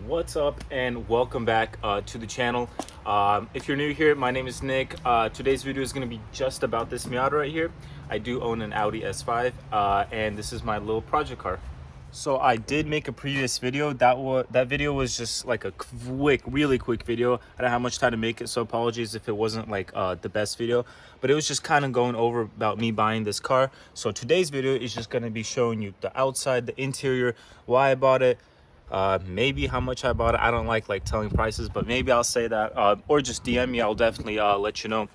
What's up and welcome back to the channel. If you're new here, my name is Nick. Today's video is going to be just about this Miata right here. I do own an Audi S5 and this is my little project car. So I did make a previous video. That video was just like a really quick video. I don't have much time to make it, so apologies if it wasn't like the best video, but it was just kind of going over about me buying this car. So today's video is just going to be showing you the outside, the interior, why I bought it, maybe how much I bought it. I don't like telling prices, but maybe I'll say that, or just DM me. I'll definitely let you know.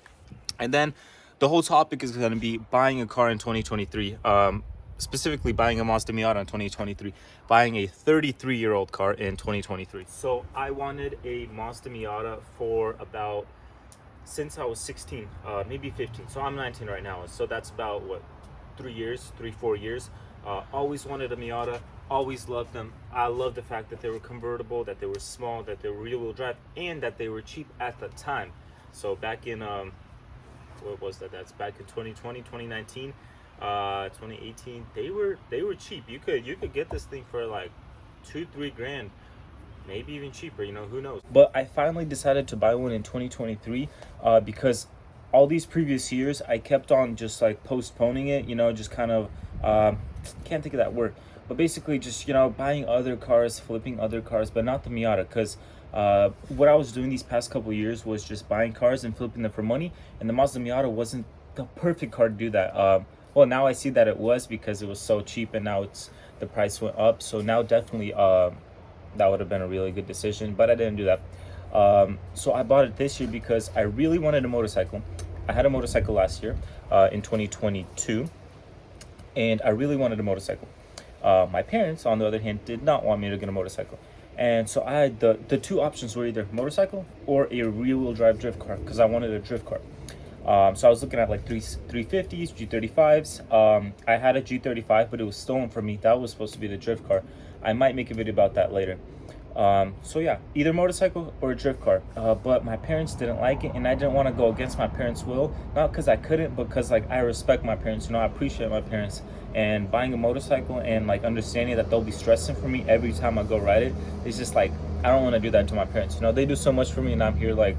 And then the whole topic is going to be buying a car in 2023, specifically buying a Mazda Miata in 2023, buying a 33-year-old car in 2023. So I wanted a Mazda Miata for about, since I was 16, maybe 15. So I'm 19 right now. So that's about what, 4 years. Always wanted a Miata, always loved them. I love the fact that they were convertible, that they were small, that they were rear-wheel drive, and that they were cheap at the time. So back in what was that? That's back in 2020, 2019, 2018. They were cheap. You could get this thing for like 2-3 grand, maybe even cheaper, who knows. But I finally decided to buy one in 2023 because all these previous years I kept on just like postponing it, just kind of can't think of that word, but basically just buying other cars, flipping other cars, but not the Miata, because what I was doing these past couple years was just buying cars and flipping them for money, and the Mazda Miata wasn't the perfect car to do that. Well, now I see that it was, because it was so cheap, and now the price went up. So now definitely that would have been a really good decision, but I didn't do that. So I bought it this year because I really wanted a motorcycle. I had a motorcycle last year in 2022, and I really wanted a motorcycle. My parents, on the other hand, did not want me to get a motorcycle. And so I had the two options were either motorcycle or a rear-wheel drive drift car, because I wanted a drift car. So I was looking at like 350s, G35s. I had a G35, but it was stolen from me. That was supposed to be the drift car. I might make a video about that later. So yeah, either motorcycle or a drift car. But my parents didn't like it, and I didn't want to go against my parents' will. Not because I couldn't, but because like I respect my parents. I appreciate my parents. And buying a motorcycle and like understanding that they'll be stressing for me every time I go ride it, it's just like I don't want to do that to my parents. They do so much for me, and I'm here like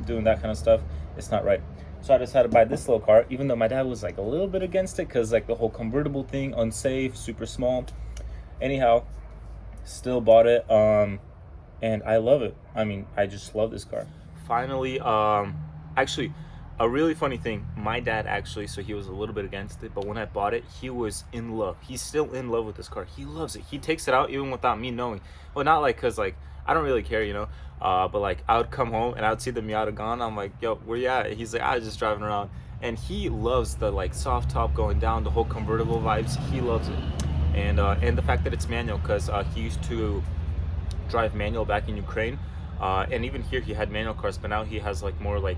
doing that kind of stuff. It's not right. So I decided to buy this little car, even though my dad was like a little bit against it, because like the whole convertible thing, unsafe, super small. Anyhow, still bought it, and I love it. I mean, I just love this car. Finally, actually, a really funny thing, my dad actually, so he was a little bit against it, but when I bought it, he was in love. He's still in love with this car. He loves it. He takes it out even without me knowing. Well, not like, because like I don't really care, but like I would come home and I would see the Miata gone. I'm like, yo, where you at? He's like, I was just driving around. And he loves the like soft top going down, the whole convertible vibes. He loves it. And the fact that it's manual, because he used to drive manual back in Ukraine, and even here he had manual cars, but now he has like more like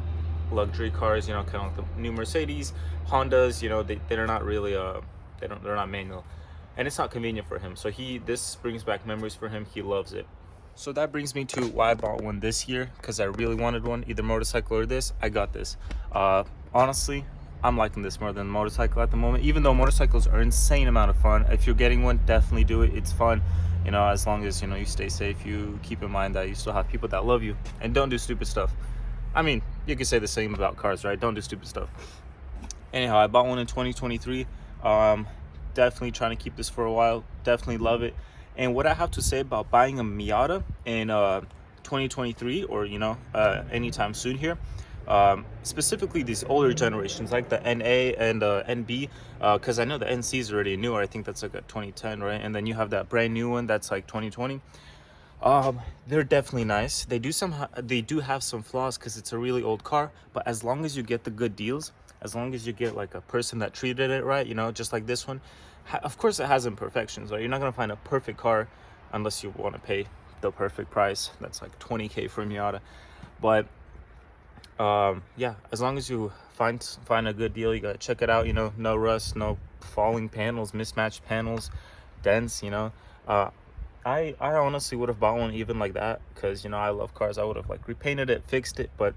luxury cars, kind of like the new Mercedes, Hondas. They're not really they're not manual, and it's not convenient for him. So this brings back memories for him. He loves it. So that brings me to why I bought one this year, because I really wanted one, either motorcycle or this. I got this. Honestly, I'm liking this more than the motorcycle at the moment, even though motorcycles are insane amount of fun. If you're getting one, definitely do it. It's fun, as long as you stay safe. You keep in mind that you still have people that love you, and don't do stupid stuff. I mean, you could say the same about cars, right? Don't do stupid stuff. Anyhow, I bought one in 2023. Definitely trying to keep this for a while. Definitely love it. And what I have to say about buying a Miata in 2023, or anytime soon here, specifically these older generations like the NA and NB, because I know the NC is already newer. I think that's like a 2010, right? And then you have that brand new one that's like 2020. They're definitely nice. They do have some flaws, because it's a really old car, but as long as you get the good deals, as long as you get like a person that treated it right, just like this one, of course it has imperfections, right? You're not gonna find a perfect car unless you want to pay the perfect price. That's like 20K for a Miata. But yeah, as long as you find a good deal, you gotta check it out. No rust, no falling panels, mismatched panels, dents. I honestly would have bought one even like that, because I love cars. I would have like repainted it, fixed it, but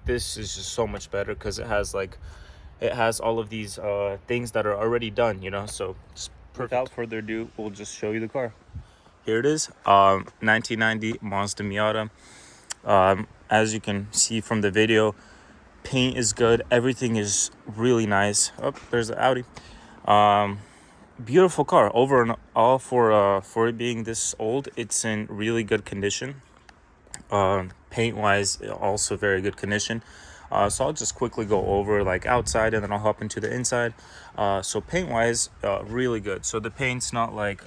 this is just so much better, because it has all of these things that are already done. So just without further ado, we'll just show you the car. Here it is, 1990 Mazda Miata. As you can see from the video, paint is good, everything is really nice. Oh, there's the Audi. Beautiful car over and all. For it being this old, it's in really good condition. Paint wise, also very good condition. So I'll just quickly go over like outside, and then I'll hop into the inside. So paint wise, really good. So the paint's not like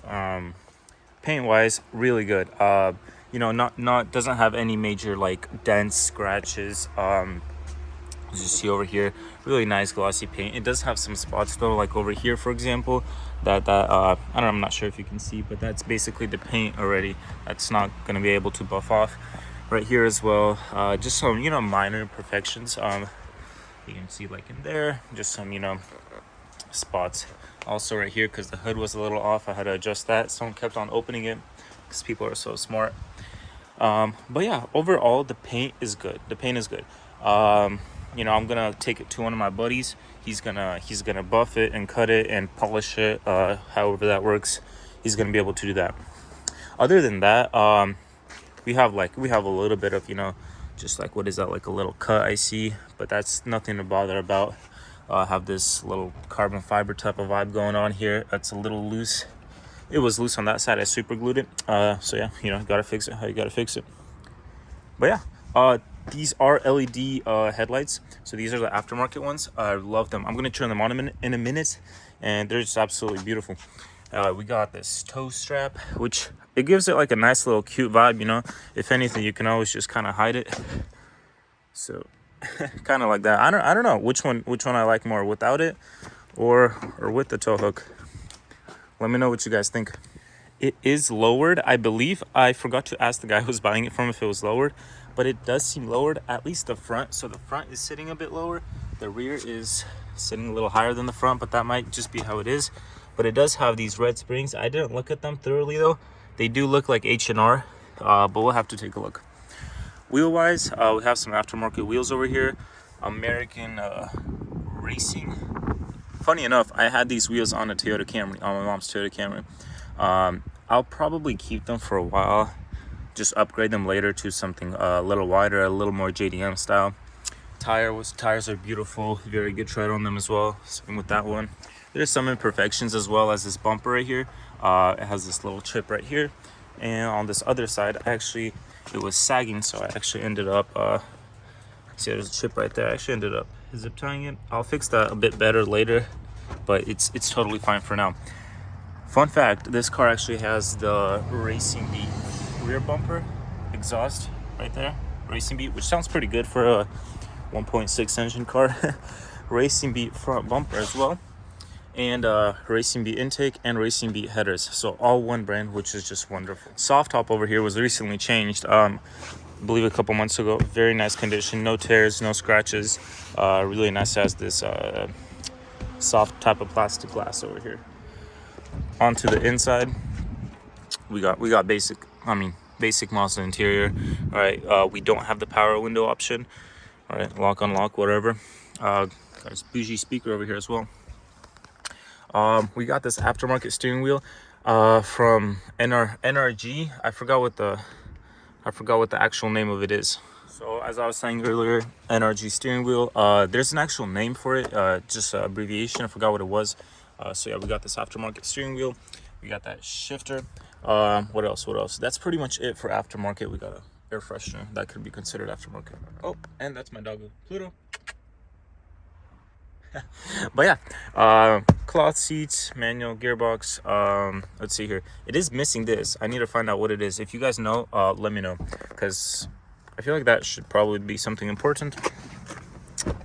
paint wise really good. You know, not doesn't have any major like dents, scratches. As you see over here, really nice glossy paint. It does have some spots though, like over here for example, that I don't know, I'm not sure if you can see, but that's basically the paint already. That's not going to be able to buff off. Right here as well, just some, you know, minor imperfections. You can see like in there, just some, you know, spots. Also right here, because the hood was a little off, I had to adjust that. Someone kept on opening it because people are so smart. But yeah, overall the paint is good. The paint is good. You know, I'm gonna take it to one of my buddies. He's gonna buff it and cut it and polish it, however that works. He's gonna be able to do that. Other than that, we have a little bit of, you know, just like, what is that, like a little cut I see, but that's nothing to bother about. Have this little carbon fiber type of vibe going on here. That's a little loose. It was loose on that side. I super glued it. So yeah, you know, gotta fix it how you gotta fix it. But yeah, these are LED headlights. So these are the aftermarket ones. I love them. I'm gonna turn them on in a minute, and they're just absolutely beautiful. We got this toe strap, which it gives it like a nice little cute vibe, you know. If anything, you can always just kind of hide it. So kind of like that. I don't know which one I like more, without it or with the tow hook. Let me know what you guys think. It is lowered, I believe. I forgot to ask the guy who's buying it from if it was lowered, but it does seem lowered, at least the front. So the front is sitting a bit lower. The rear is sitting a little higher than the front, but that might just be how it is. But it does have these red springs. I didn't look at them thoroughly though. They do look like H&R, but we'll have to take a look. Wheel wise, we have some aftermarket wheels over here. American Racing. Funny enough, I had these wheels on a Toyota Camry, on my mom's Toyota Camry. I'll probably keep them for a while, just upgrade them later to something a little wider, a little more JDM style. Tires are beautiful, very good tread on them as well. Same with that one. There's some imperfections as well as this bumper right here. It has this little chip right here, and on this other side, actually, it was sagging, so I actually ended up, see there's a chip right there. I actually ended up zip tying it. I'll fix that a bit better later, but it's totally fine for now. Fun fact, this car actually has the Racing Beat rear bumper exhaust right there. Racing Beat, which sounds pretty good for a 1.6 engine car. Racing Beat front bumper as well, and Racing Beat intake and Racing Beat headers. So all one brand, which is just wonderful. Soft top over here was recently changed. I believe a couple months ago. Very nice condition, no tears, no scratches. Really nice. Has this soft type of plastic glass over here. Onto the inside, we got basic Mazda interior. All right, we don't have the power window option. All right, lock, unlock, whatever. Got this bougie speaker over here as well. We got this aftermarket steering wheel from NRG. I forgot what the actual name of it is. So as I was saying earlier, NRG steering wheel. There's an actual name for it, just an abbreviation. I forgot what it was. So yeah, we got this aftermarket steering wheel. We got that shifter. What else? That's pretty much it for aftermarket. We got a air freshener that could be considered aftermarket. Oh, and that's my doggo, Pluto. But yeah, cloth seats, manual gearbox. Let's see here. It is missing this. I need to find out what it is. If you guys know, let me know, because I feel like that should probably be something important.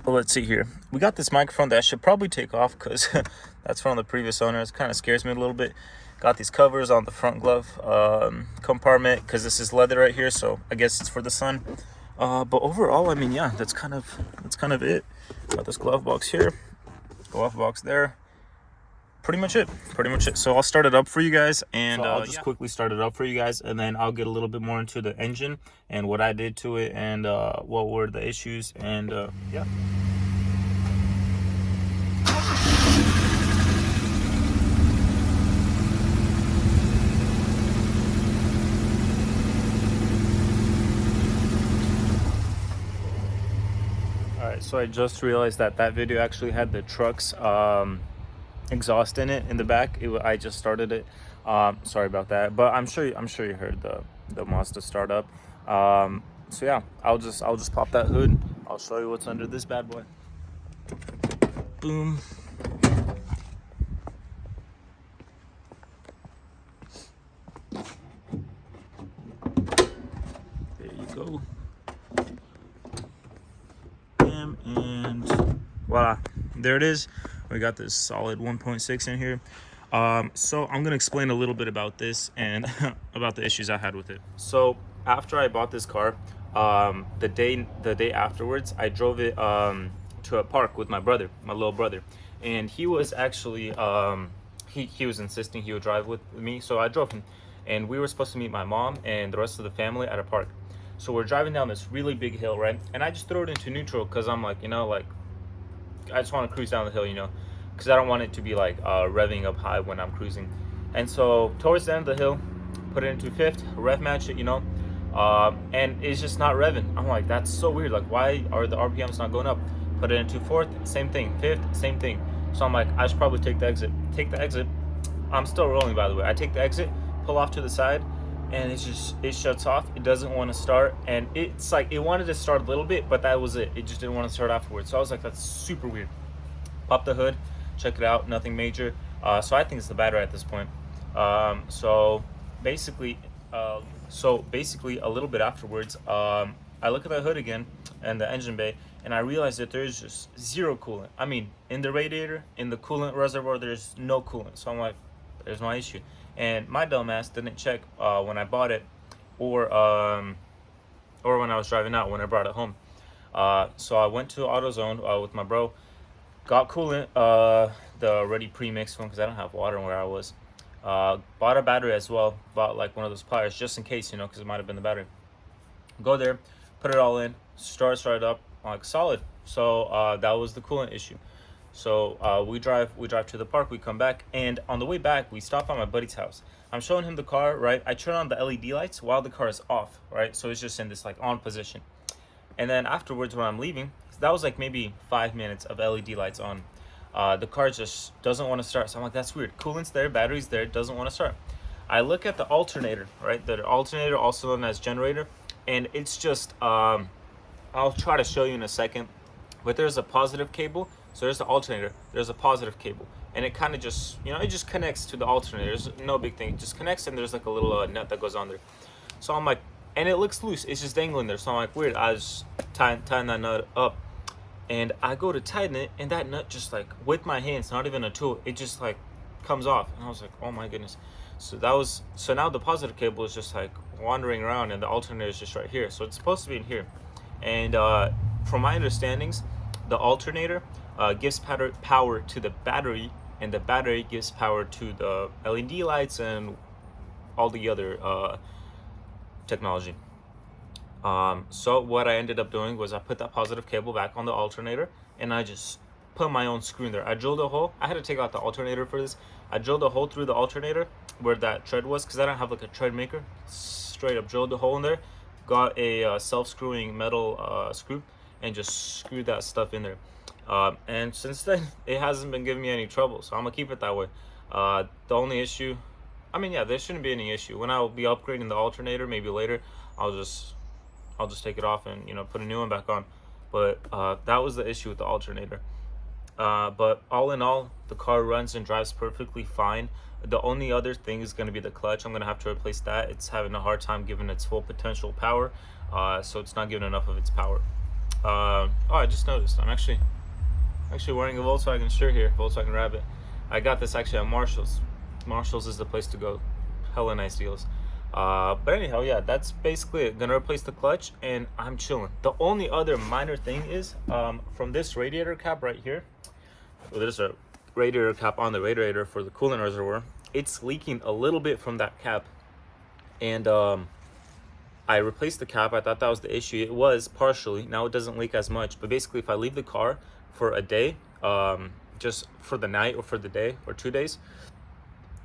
But let's see here. We got this microphone that I should probably take off because that's from the previous owner. It kind of scares me a little bit. Got these covers on the front glove compartment because this is leather right here, so I guess it's for the sun. But overall, I mean, yeah, that's kind of it. Got this glove box here, glove box there. Pretty much it. So I'll start it up for you guys, and I'll just quickly start it up for you guys, and then I'll get a little bit more into the engine and what I did to it, and what were the issues, and yeah. Alright, so I just realized that that video actually had the truck's exhaust in it in the back. I just started it. Sorry about that, but I'm sure you heard the Mazda startup. So yeah, I'll just pop that hood. I'll show you what's under this bad boy. Boom. There you go. Bam, and voila, there it is. We got this solid 1.6 in here. So I'm gonna explain a little bit about this and about the issues I had with it. So after I bought this car, the day afterwards, I drove it to a park with my brother, my little brother, and he was actually he was insisting he would drive with me, so I drove him, and we were supposed to meet my mom and the rest of the family at a park. So we're driving down this really big hill, right? And I just threw it into neutral because I'm like, like I just want to cruise down the hill, because I don't want it to be like revving up high when I'm cruising. And so towards the end of the hill, put it into fifth, rev match it, and it's just not revving. I'm like, that's so weird. Like, why are the RPMs not going up? Put it into fourth, same thing. Fifth, same thing. So I'm like, I should probably take the exit. Take the exit. I'm still rolling, by the way. I take the exit, pull off to the side, and it shuts off. It doesn't want to start, and it's like it wanted to start a little bit, but that was it. It just didn't want to start afterwards. So I was like, that's super weird. Pop the hood, check it out. Nothing major. So I think it's the battery at this point. So basically, a little bit afterwards, I look at the hood again and the engine bay, and I realize that there's just zero coolant. I mean, in the radiator, in the coolant reservoir, there's no coolant. So I'm like, there's my issue. And my dumbass didn't check when I bought it, or when I was driving out, when I brought it home. So I went to AutoZone with my bro, got coolant, the already pre-mixed one, because I don't have water where I was. Bought a battery as well, bought like one of those pliers just in case, because it might have been the battery. Go there, put it all in, start it up, like solid. So that was the coolant issue. So we drive to the park, we come back, and on the way back we stop at my buddy's house. I'm showing him the car, right? I turn on the LED lights while the car is off, right? So it's just in this like on position. And then afterwards when I'm leaving, that was like maybe 5 minutes of LED lights on. The car just doesn't want to start. So I'm like, that's weird. Coolant's there, battery's there, doesn't want to start. I look at the alternator, right? The alternator, also known as generator, and it's just I'll try to show you in a second, but there's a positive cable. So there's the alternator, there's a positive cable, and it kind of just, it just connects to the alternator. There's no big thing, it just connects, and there's like a little nut that goes on there. So I'm like, and it looks loose, it's just dangling there. So I'm like, weird. I was tying that nut up, and I go to tighten it, and that nut just like, with my hands, not even a tool, it just like comes off. And I was like, oh my goodness. So now the positive cable is just like wandering around, and the alternator is just right here. So it's supposed to be in here. And from my understandings, the alternator gives power to the battery, and the battery gives power to the LED lights and all the other technology. So what I ended up doing was I put that positive cable back on the alternator, and I just put my own screw in there. I drilled a hole. I had to take out the alternator for this. I drilled a hole through the alternator where that tread was, because I don't have like a tread maker. Straight up drilled the hole in there, got a self-screwing metal screw, and just screwed that stuff in there. And since then, it hasn't been giving me any trouble, so I'm gonna keep it that way. The only issue, there shouldn't be any issue. When I'll be upgrading the alternator, maybe later, I'll just take it off and put a new one back on. But that was the issue with the alternator. But all in all, the car runs and drives perfectly fine. The only other thing is going to be the clutch. I'm going to have to replace that. It's having a hard time giving its full potential power, so it's not giving enough of its power. I just noticed I'm actually wearing a Volkswagen shirt here, Volkswagen Rabbit. I got this actually at Marshall's. Marshall's is the place to go. Hella nice deals. But anyhow, yeah, that's basically it. Gonna replace the clutch, and I'm chilling. The only other minor thing is from this radiator cap right here. Well, there's a radiator cap on the radiator for the coolant reservoir. It's leaking a little bit from that cap, and I replaced the cap. I thought that was the issue. It was partially. Now it doesn't leak as much, but basically if I leave the car for a day, just for the night or for the day or 2 days,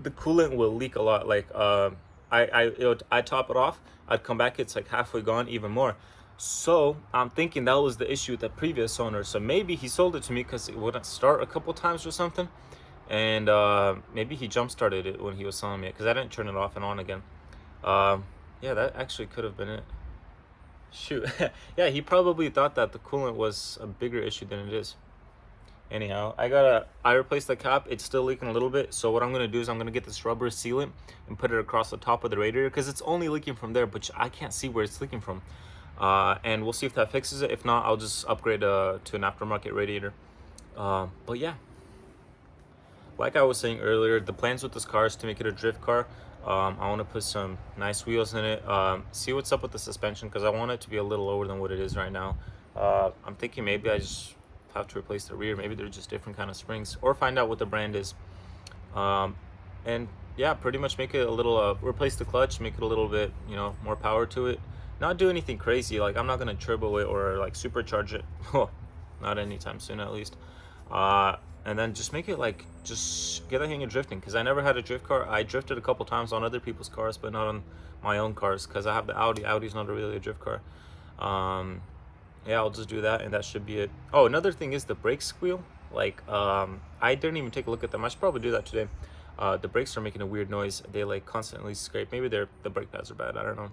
the coolant will leak a lot. Like I top it off, I'd come back, it's like halfway gone, even more. So I'm thinking that was the issue with the previous owner. So maybe he sold it to me because it wouldn't start a couple times or something. And maybe he jump started it when he was selling me it, because I didn't turn it off and on again. Yeah, that actually could have been it. Shoot. Yeah, he probably thought that the coolant was a bigger issue than it is. Anyhow, I replaced the cap. It's still leaking a little bit. So what I'm gonna do is I'm gonna get this rubber sealant and put it across the top of the radiator, because it's only leaking from there, but I can't see where it's leaking from. And we'll see if that fixes it. If not, I'll just upgrade to an aftermarket radiator. But yeah, like I was saying earlier, the plans with this car is to make it a drift car. I want to put some nice wheels in it. See what's up with the suspension, because I want it to be a little lower than what it is right now. I'm thinking maybe I just have to replace the rear. Maybe they're just different kind of springs, or find out what the brand is. And yeah, pretty much make it a little, replace the clutch, make it a little bit, you know, more power to it. Not do anything crazy. Like, I'm not gonna turbo it or like supercharge it. Not anytime soon, at least. And then just make it like, just get a hang of drifting, because I never had a drift car. I drifted a couple times on other people's cars, but not on my own cars, because I have the Audi. Audi's not really a drift car. Yeah, I'll just do that, and that should be it. Oh, another thing is the brake squeal. Like, I didn't even take a look at them. I should probably do that today. The brakes are making a weird noise. They like constantly scrape. Maybe the brake pads are bad, I don't know.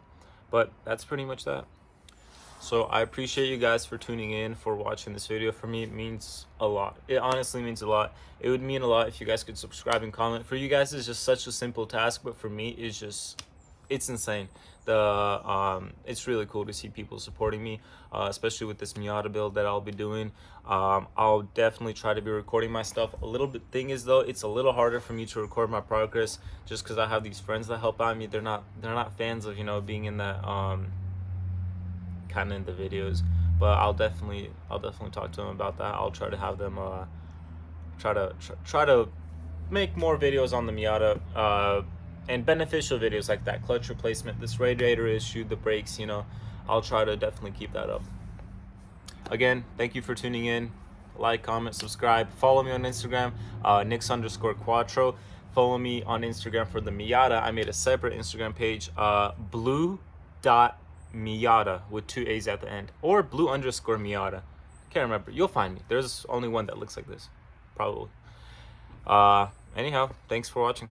But that's pretty much that. So I appreciate you guys for tuning in, for watching this video. For me, it means a lot. It honestly means a lot. It would mean a lot if you guys could subscribe and comment. For you guys, it's just such a simple task, but for me, it's insane. It's really cool to see people supporting me, especially with this Miata build that I'll be doing. I'll definitely try to be recording my stuff. A little bit thing is though, it's a little harder for me to record my progress, just because I have these friends that help out me. They're not fans of, you know, being in that kind of in the videos, but I'll definitely talk to them about that. I'll try to have them try to make more videos on the Miata, and beneficial videos like that clutch replacement, this radiator issue, the brakes, you know. I'll try to definitely keep that up. Again, thank you for tuning in. Like, comment, subscribe, follow me on Instagram, Nix_Quattro. Follow me on Instagram for the Miata. I made a separate Instagram page, blue.miata with 2 A's at the end, or blue_Miata. Can't remember. You'll find me. There's only one that looks like this, probably. Anyhow, thanks for watching.